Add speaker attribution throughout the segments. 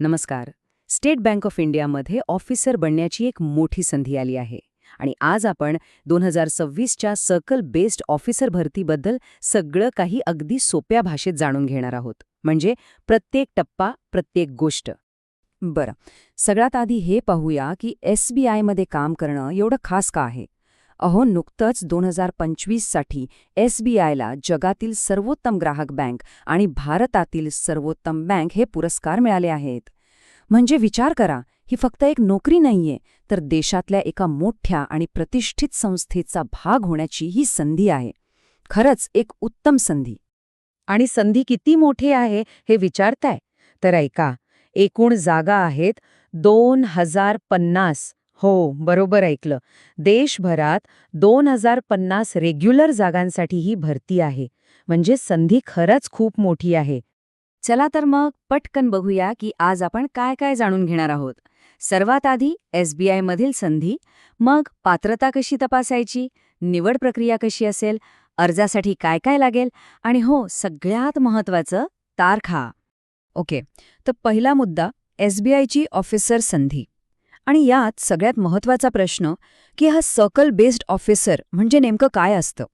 Speaker 1: नमस्कार. State bank of इंडियामध्ये officer बनण्याची एक मोठी संधी आली आहे आणि आज आपण 2026च्या सर्कल बेस्ड ऑफिसर भरतीबद्दल सगळं काही अगदी सोप्या भाषेत जाणून घेणार आहोत. म्हणजे प्रत्येक टप्पा, प्रत्येक गोष्ट. बरं, सगळ्यात आधी हे पाहूया की SBIमध्ये काम करणं एवढं खास का आहे. नुकतंच 2025साठी SBIला जगातील सर्वोत्तम ग्राहक बँक आणि भारतातील सर्वोत्तम बँक हे पुरस्कार मिळाले आहेत. म्हणजे विचार करा, ही फक्त एक नोकरी नाहीये, तर देशातल्या एका मोठ्या आणि प्रतिष्ठित संस्थेचा भाग होण्याची ही संधी आहे. खरंच एक उत्तम संधी. आणि संधी किती मोठी आहे हे विचारताय? तर ऐका, एकूण जागा आहेत 2050. हो, बरोबर ऐकलं. देशभरात 2050 रेग्युलर जागांसाठी ही भरती आहे. म्हणजे संधी खरंच खूप मोठी आहे. चला तर मग पटकन बघूया की आज आपण काय काय जाणून घेणार आहोत. सर्वात आधी SBIमधील संधी, मग पात्रता कशी तपासायची, निवड प्रक्रिया कशी असेल, अर्जासाठी काय काय लागेल आणि हो, सगळ्यात महत्त्वाचं, तारखा. ओके, तर पहिला मुद्दा SBIची ऑफिसर संधी. आणि यात सगळ्यात महत्त्वाचा प्रश्न की हा सर्कल बेस्ड ऑफिसर म्हणजे नेमकं काय असतं.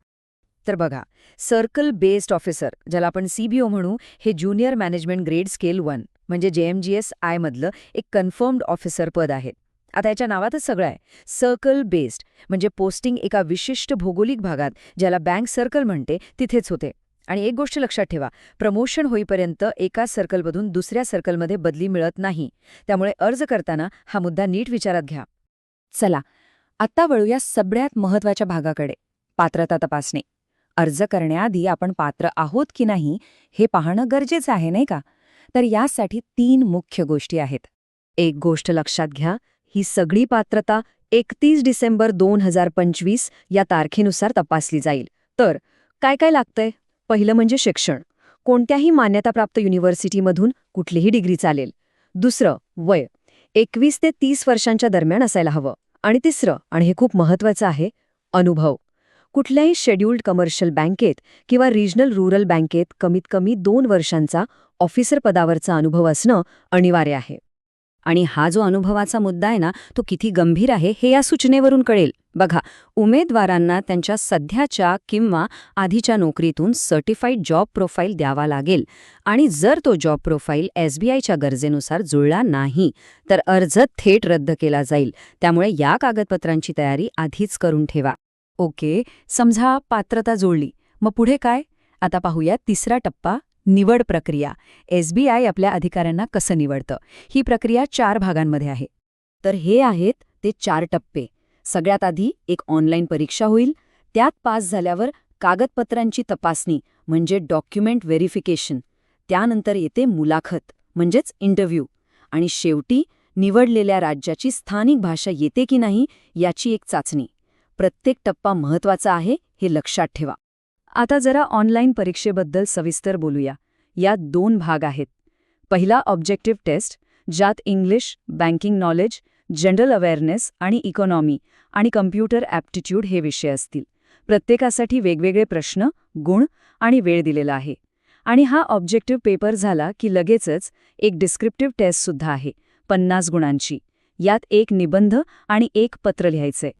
Speaker 1: तर बघा, सर्कल बेस्ड ऑफिसर, ज्याला आपण CBO म्हणू, हे ज्युनियर मॅनेजमेंट ग्रेड स्केल 1 म्हणजे JMGSI मधलं एक कन्फर्म्ड ऑफिसर पद आहे. आता याच्या नावातच सगळं आहे. सर्कल बेस्ड म्हणजे पोस्टिंग एका विशिष्ट भौगोलिक भागात, ज्याला बँक सर्कल म्हणते, तिथेच होते. आणि एक गोष्ट लक्षात ठेवा, प्रमोशन होईपर्यंत एका सर्कलमधून दुसऱ्या सर्कलमध्ये बदली मिळत नाही. त्यामुळे अर्ज करताना हा मुद्दा नीट विचारात घ्या. चला, आत्ता वळूया सगळ्यात महत्त्वाच्या भागाकडे, पात्रता तपासणी. अर्ज करण्याआधी आपण पात्र आहोत की नाही हे पाहणं गरजेचं आहे, नाही का? तर यासाठी 3 मुख्य गोष्टी आहेत. एक गोष्ट लक्षात घ्या, ही सगळी पात्रता 31 डिसेंबर 2025 या तारखेनुसार तपासली जाईल. तर काय काय लागतंय? पहिलं म्हणजे शिक्षण. कोणत्याही मान्यताप्राप्त युनिव्हर्सिटीमधून कुठलीही डिग्री चालेल. दुसरं, वय 21 ते 30 वर्षांच्या दरम्यान असायला हवं. आणि तिसरं, आणि हे खूप महत्त्वाचं आहे, अनुभव. कुठल्याही शेड्यूल्ड कमर्शियल बँकेत किंवा रिजनल रूरल बँकेत कमीत कमी 2 वर्षांचा ऑफिसर पदावरचा अनुभव असणं अनिवार्य आहे. आणि हा जो अनुभवाचा मुद्दा आहे ना, तो किती गंभीर आहे हे या सूचनेवरून कळेल. बघा, उमेदवारांना त्यांच्या सध्याच्या किंवा आधीच्या नोकरीतून सर्टिफाईड जॉब प्रोफाईल द्यावा लागेल. आणि जर तो जॉब प्रोफाईल SBIच्या गरजेनुसार जुळला नाही, तर अर्ज थेट रद्द केला जाईल. त्यामुळे या कागदपत्रांची तयारी आधीच करून ठेवा. ओके, समजा पात्रता जुळली, मग पुढे काय? आता पाहूया तिसरा टप्पा, निवड प्रक्रिया. SBI आपल्या अधिकाऱ्यांना कसं निवडतं? ही प्रक्रिया 4 भागांमध्ये आहे. तर हे आहेत ते 4 टप्पे. सगळ्यात आधी एक ऑनलाईन परीक्षा होईल. त्यात पास झाल्यावर कागदपत्रांची तपासणी म्हणजे डॉक्युमेंट व्हेरिफिकेशन. त्यानंतर येते मुलाखत म्हणजेच इंटरव्ह्यू. आणि शेवटी निवडलेल्या राज्याची स्थानिक भाषा येते की नाही याची एक चाचणी. प्रत्येक टप्पा महत्त्वाचा आहे, हे लक्षात ठेवा. आता जरा ऑनलाईन परीक्षेबद्दल सविस्तर बोलूया. यात 2 भाग आहेत. पहिला ऑब्जेक्टिव्ह टेस्ट, ज्यात English, banking knowledge, general awareness आणि इकॉनॉमी आणि कम्प्युटर ॲप्टिट्यूड हे विषय असतील. प्रत्येकासाठी वेगवेगळे प्रश्न, गुण आणि वेळ दिलेला आहे. आणि हा ऑब्जेक्टिव्ह पेपर झाला की लगेचच एक डिस्क्रिप्टिव्ह टेस्टसुद्धा आहे, 50 गुणांची. यात एक निबंध आणि एक पत्र लिहायचंय.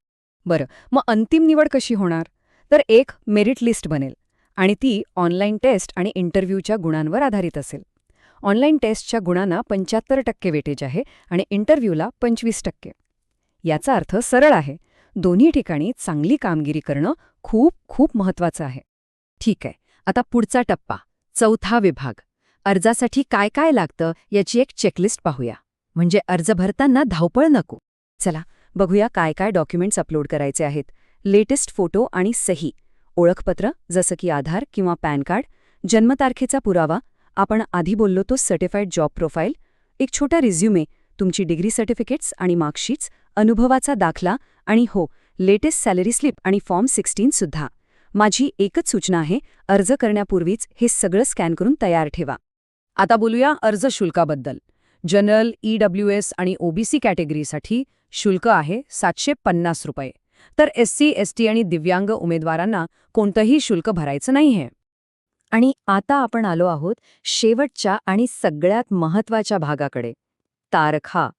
Speaker 1: बरं, मग अंतिम निवड कशी होणार? तर एक मेरिट लिस्ट बनेल आणि ती ऑनलाईन टेस्ट आणि इंटरव्ह्यूच्या गुणांवर आधारित असेल. ऑनलाईन टेस्टच्या गुणांना 75% वेटेज आहे आणि इंटरव्ह्यूला 25%. याचा अर्थ सरळ आहे, दोन्ही ठिकाणी चांगली कामगिरी करणं खूप खूप महत्त्वाचं आहे. ठीक आहे, आता पुढचा टप्पा, चौथा विभाग. अर्जासाठी काय काय लागतं याची एक चेकलिस्ट पाहूया. म्हणजे अर्ज भरताना धावपळ नको. चला बघूया काय काय डॉक्युमेंट्स अपलोड करायचे आहेत. लेटेस्ट फोटो आणि सही, ओळखपत्र जसं की आधार किंवा पॅन कार्ड, जन्मतारखेचा पुरावा, आपण आधी बोललो तो सर्टिफाईड जॉब प्रोफाईल, एक छोटा रिझ्युमे, तुमची डिग्री सर्टिफिकेट्स आणि मार्कशीट्स, अनुभवाचा दाखला आणि हो, लेटेस्ट सॅलरी स्लिप आणि फॉर्म 16 सुद्धा. माझी एकच सूचना आहे, अर्ज करण्यापूर्वीच हे सगळं स्कॅन करून तयार ठेवा. आता बोलूया अर्ज शुल्काबद्दल. जनरल, EWS आणि OBC कॅटेगरीसाठी शुल्क आहे 750 रुपये. तर SC, ST आणि दिव्यांग उमेदवारांना कोणतंही शुल्क भरायचं नाहीये. आणि आता आपण आलो आहोत शेवटच्या आणि सगळ्यात महत्त्वाच्या भागाकडे, तारखा.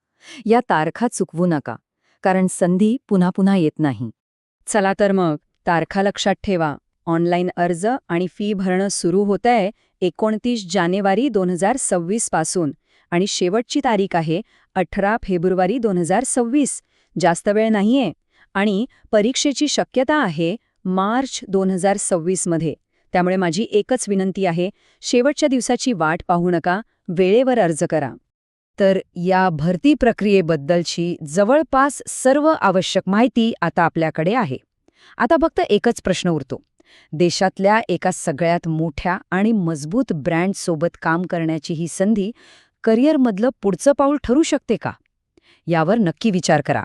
Speaker 1: या तारखा चुकवू नका, कारण संधी पुन्हा पुन्हा येत नाही. चला तर मग, तारखा लक्षात ठेवा. ऑनलाईन अर्ज आणि फी भरणं सुरू होतंय 29 जानेवारी 2026 पासून आणि शेवटची तारीख आहे 18 फेब्रुवारी 2026. जास्त वेळ नाहीये. आणि परीक्षेची शक्यता आहे मार्च 2026 मध्ये. त्यामुळे माझी एकच विनंती आहे, शेवटच्या दिवसाची वाट पाहू नका, वेळेवर अर्ज करा. तर या भरती प्रक्रियेबद्दलची जवळपास सर्व आवश्यक माहिती आता आपल्याकडे आहे. आता फक्त एकच प्रश्न उरतो. देशातल्या एका सगळ्यात मोठ्या आणि मजबूत ब्रँडसोबत काम करण्याची ही संधी करिअरमधलं पुढचं पाऊल ठरू शकते का? यावर नक्की विचार करा.